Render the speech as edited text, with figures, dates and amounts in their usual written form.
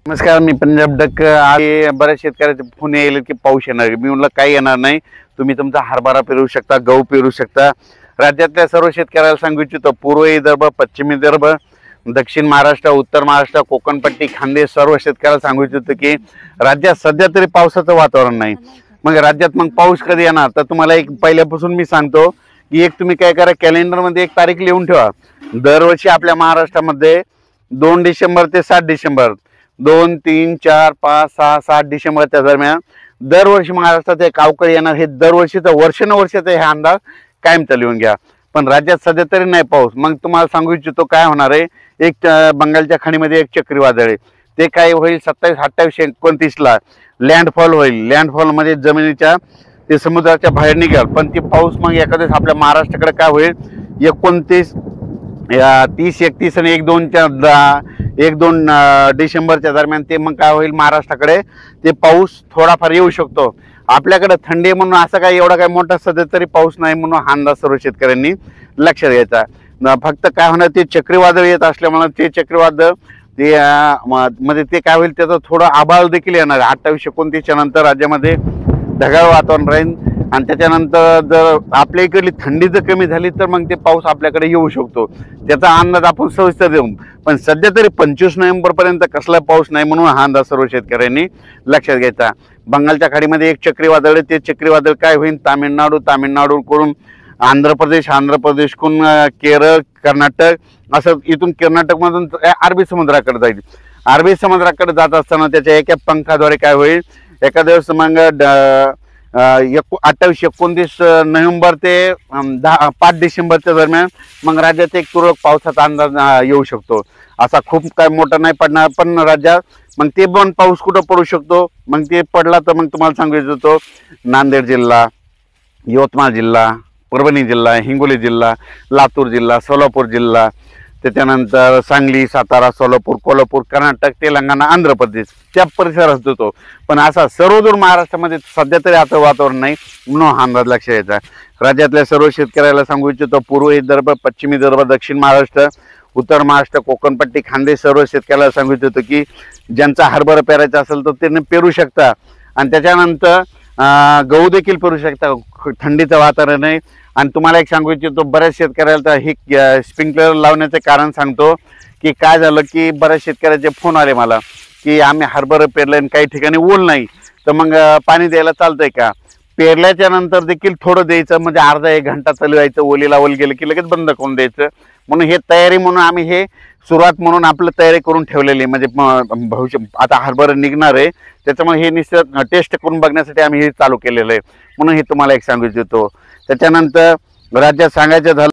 नमस्कार, मी पंजाब डक. बऱ्याच शेतकऱ्याचे फोन येईल की पाऊस येणार. मी म्हणलं काही येणार नाही, तुम्ही तुमचा हरभरा पेरू शकता, गहू पेरू शकता. राज्यातल्या सर्व शेतकऱ्याला सांगू इच्छितो, पूर्व विदर्भ, पश्चिम विदर्भ, दक्षिण महाराष्ट्र, उत्तर महाराष्ट्र, कोकणपट्टी, खानदेश सर्व शेतकऱ्याला सांगू इच्छितो की राज्यात सध्या तरी पावसाचं वातावरण नाही. मग राज्यात मग पाऊस कधी येणार, तर तुम्हाला एक पहिल्यापासून मी सांगतो की एक तुम्ही काय करा, कॅलेंडरमध्ये एक तारीख लिहून ठेवा. दरवर्षी आपल्या महाराष्ट्रामध्ये 2 डिसेंबर ते 7 डिसेंबर 2, 3, 4, 5, 6, 7 डिसेंबरच्या दरम्यान दरवर्षी महाराष्ट्रात एक अवकाळी येणार. हे दरवर्षीचं वर्षानुवर्षाचा हे अंदाज कायमचा लिहून घ्या. पण राज्यात सध्या तरी नाही पाऊस. मग तुम्हाला सांगू इच्छितो काय होणार आहे. एक बंगालच्या खाडीमध्ये एक चक्रीवादळ आहे, ते काय होईल 27, 28, 29ला लँडफॉल होईल. लँडफॉल म्हणजे जमिनीच्या ते समुद्राच्या बाहेर निघेल. पण ते पाऊस मग एखाद्याच आपल्या महाराष्ट्राकडे काय होईल 29, 30, 31 आणि 1-2 डिसेंबरच्या दरम्यान ते मग काय होईल, महाराष्ट्राकडे ते पाऊस थोडाफार येऊ शकतो. आपल्याकडे थंडी म्हणून असं काय एवढा काय मोठा सध्या तरी पाऊस नाही म्हणून हा अंदाज सर्व शेतकऱ्यांनी लक्षात घ्यायचा. फक्त काय होणार, ते चक्रीवादळ येत असल्यामुळे ते चक्रीवादळ ते मध्ये ते काय होईल, त्याचं थोडं आभाळ देखील येणार. 28-29च्या नंतर राज्यामध्ये ढगाळ वातावरण राहील आणि त्याच्यानंतर जर आपल्या इकडली थंडी जर कमी झाली तर मग ते पाऊस आपल्याकडे येऊ शकतो. त्याचा अंदाज आपण सविस्तर देऊ. पण सध्या तरी 25 नोव्हेंबरपर्यंत कसला पाऊस नाही म्हणून हा अंदाज सर्व शेतकऱ्यांनी लक्षात घ्यायचा. बंगालच्या खाडीमध्ये एक चक्रीवादळ आहे, ते चक्रीवादळ काय होईल, तामिळनाडूकडून आंध्र प्रदेशकडून केरळ, कर्नाटक असं इथून कर्नाटकमधून अरबी समुद्राकडे जाईल. अरबी समुद्राकडे जात असताना त्याच्या एका पंखाद्वारे काय होईल, एका दिवस मग 28-29 नोव्हेंबर ते 5 डिसेंबरच्या दरम्यान मग राज्यात एक तुरळक पावसाचा अंदाज येऊ शकतो. असा खूप काय मोठा नाही पडणार, पण राज्यात मग ते पण पाऊस कुठं पडू शकतो. मग ते पडला तर मग तुम्हाला सांगू इच्छितो, नांदेड जिल्हा, यवतमाळ जिल्हा, परभणी जिल्हा, हिंगोली जिल्हा, लातूर जिल्हा, सोलापूर जिल्हा, त्याच्यानंतर सांगली, सातारा, सोलापूर, कोल्हापूर, कर्नाटक, तेलंगणा, आंध्र प्रदेश त्या परिसरात होतो. पण असा सर्वदूर महाराष्ट्रामध्ये सध्या तरी आता वातावरण नाही म्हणून हा अंदाज लक्षात यायचा. राज्यातल्या सर्व शेतकऱ्याला सांगू इच्छितो, पूर्व विदर्भ, पश्चिम विदर्भ, दक्षिण महाराष्ट्र, उत्तर महाराष्ट्र, कोकणपट्टी, खानदेश सर्व शेतकऱ्याला सांगू इच्छितो की ज्यांचा हरभरा पेरायचा असेल तर ते पेरू शकता. आणि त्याच्यानंतर गहू देखील पेरू शकता. थंडीचं वातावरण आहे. आणि तुम्हाला एक सांगू इच्छितो, बऱ्याच शेतकऱ्याला हे स्प्रिंकलर लावण्याचं कारण सांगतो की काय झालं की बऱ्याच शेतकऱ्याचे फोन आले मला की आम्ही हरभरा पेरलं आणि काही ठिकाणी ओल नाही, तर मग पाणी द्यायला चालतंय का. पेरल्याच्या नंतर देखील थोडं द्यायचं, म्हणजे अर्धा 1 घंटा चालवायचं. ओलीला ओल गेलं की लगेच बंद करून द्यायचं. म्हणून हे तयारी म्हणून आम्ही हे सुरुवात म्हणून आपलं तयारी करून ठेवलेली. म्हणजे भविष्य आता हरभरा निघणार आहे, त्याच्यामुळे हे निश्चित टेस्ट करून बघण्यासाठी आम्ही हे चालू केलेलं आहे. म्हणून हे तुम्हाला एक सांगू इच्छितो. त्याच्यानंतर राज्यात सांगायचं झालं